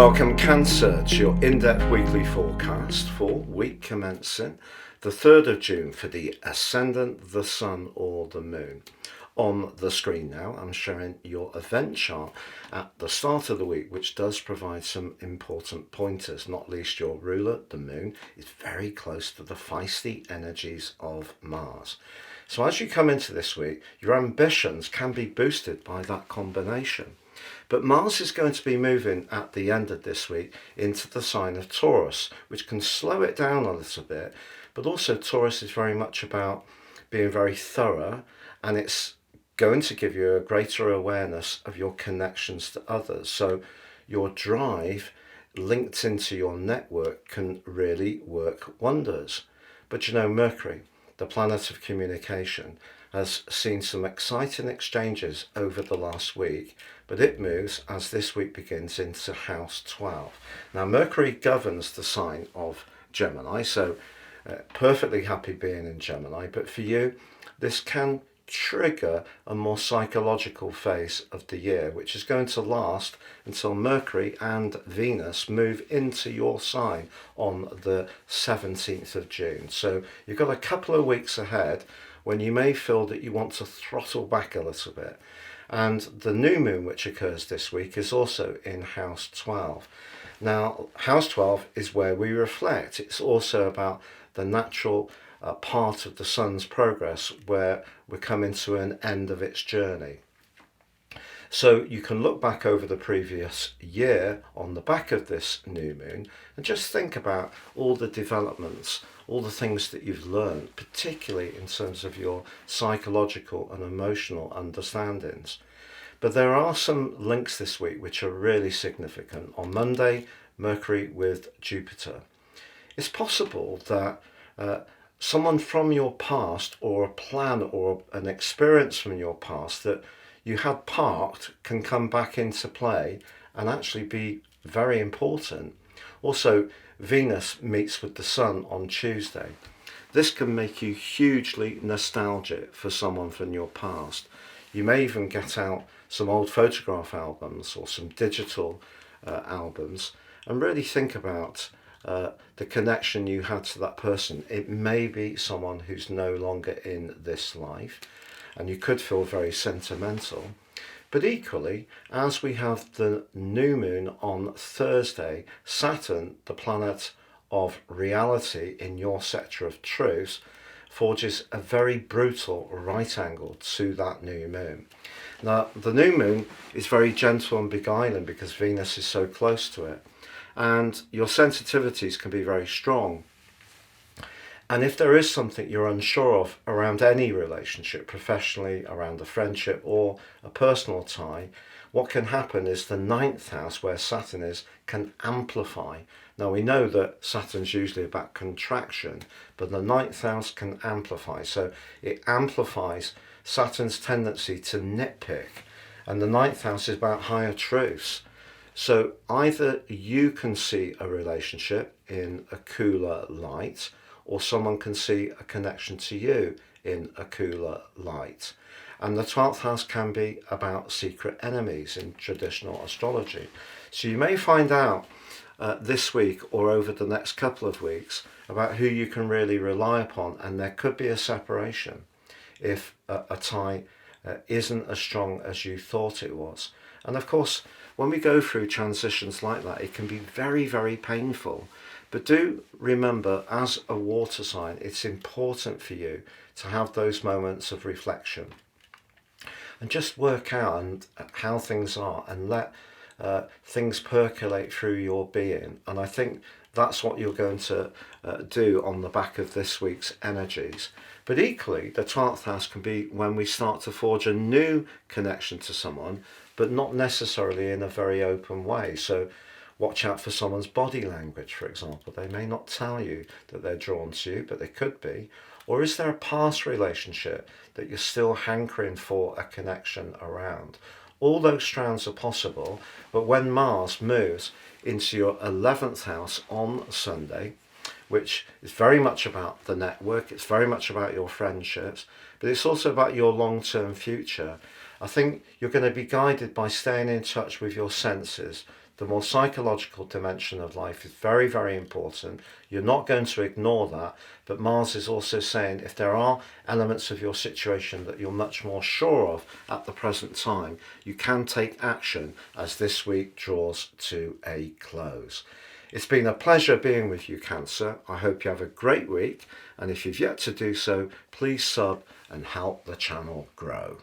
Welcome Cancer to your in-depth weekly forecast for week commencing the 3rd of June for the Ascendant, the Sun or the Moon. On the screen now I'm showing your event chart at the start of the week, which does provide some important pointers, not least your ruler, the Moon, is very close to the feisty energies of Mars. So as you come into this week, your ambitions can be boosted by that combination. But Mars is going to be moving at the end of this week into the sign of Taurus, which can slow it down a little bit. But also Taurus is very much about being very thorough, and it's going to give you a greater awareness of your connections to others. So your drive linked into your network can really work wonders. But you know, Mercury, the planet of communication, has seen some exciting exchanges over the last week, but it moves as this week begins into house 12. Now Mercury governs the sign of Gemini, so perfectly happy being in Gemini, but for you this can trigger a more psychological phase of the year, which is going to last until Mercury and Venus move into your sign on the 17th of June. So you've got a couple of weeks ahead when you may feel that you want to throttle back a little bit. And the new moon, which occurs this week, is also in house 12. Now, house 12 is where we reflect. It's also about the natural part of the sun's progress where we're coming to an end of its journey. So you can look back over the previous year on the back of this new moon and just think about all the developments, all the things that you've learned, particularly in terms of your psychological and emotional understandings. But there are some links this week which are really significant. On Monday, Mercury with Jupiter. It's possible that someone from your past, or a plan or an experience from your past that you had parked, can come back into play and actually be very important. Also, Venus meets with the Sun on Tuesday. This can make you hugely nostalgic for someone from your past. You may even get out some old photograph albums or some digital albums and really think about the connection you had to that person. It may be someone who's no longer in this life, and you could feel very sentimental. But equally, as we have the new moon on Thursday, Saturn, the planet of reality in your sector of truth, forges a very brutal right angle to that new moon. Now, the new moon is very gentle and beguiling because Venus is so close to it, and your sensitivities can be very strong. And if there is something you're unsure of around any relationship, professionally, around a friendship or a personal tie, what can happen is the 9th house, where Saturn is, can amplify. Now we know that Saturn's usually about contraction, but the 9th house can amplify. So it amplifies Saturn's tendency to nitpick. And the 9th house is about higher truths. So either you can see a relationship in a cooler light, or someone can see a connection to you in a cooler light. And the 12th house can be about secret enemies in traditional astrology. So you may find out this week or over the next couple of weeks about who you can really rely upon, and there could be a separation if a tie isn't as strong as you thought it was. And of course, when we go through transitions like that, it can be very, very painful. But do remember, as a water sign, it's important for you to have those moments of reflection and just work out how things are and let things percolate through your being. And I think that's what you're going to do on the back of this week's energies. But equally, the 12th house can be when we start to forge a new connection to someone, but not necessarily in a very open way. So watch out for someone's body language, for example. They may not tell you that they're drawn to you, but they could be. Or is there a past relationship that you're still hankering for a connection around? All those strands are possible, but when Mars moves into your 11th house on Sunday, which is very much about the network, it's very much about your friendships, but it's also about your long-term future. I think you're going to be guided by staying in touch with your senses, The more psychological dimension of life is very, very important. You're not going to ignore that, but Mars is also saying if there are elements of your situation that you're much more sure of at the present time, you can take action as this week draws to a close. It's been a pleasure being with you, Cancer. I hope you have a great week, and if you've yet to do so, please sub and help the channel grow.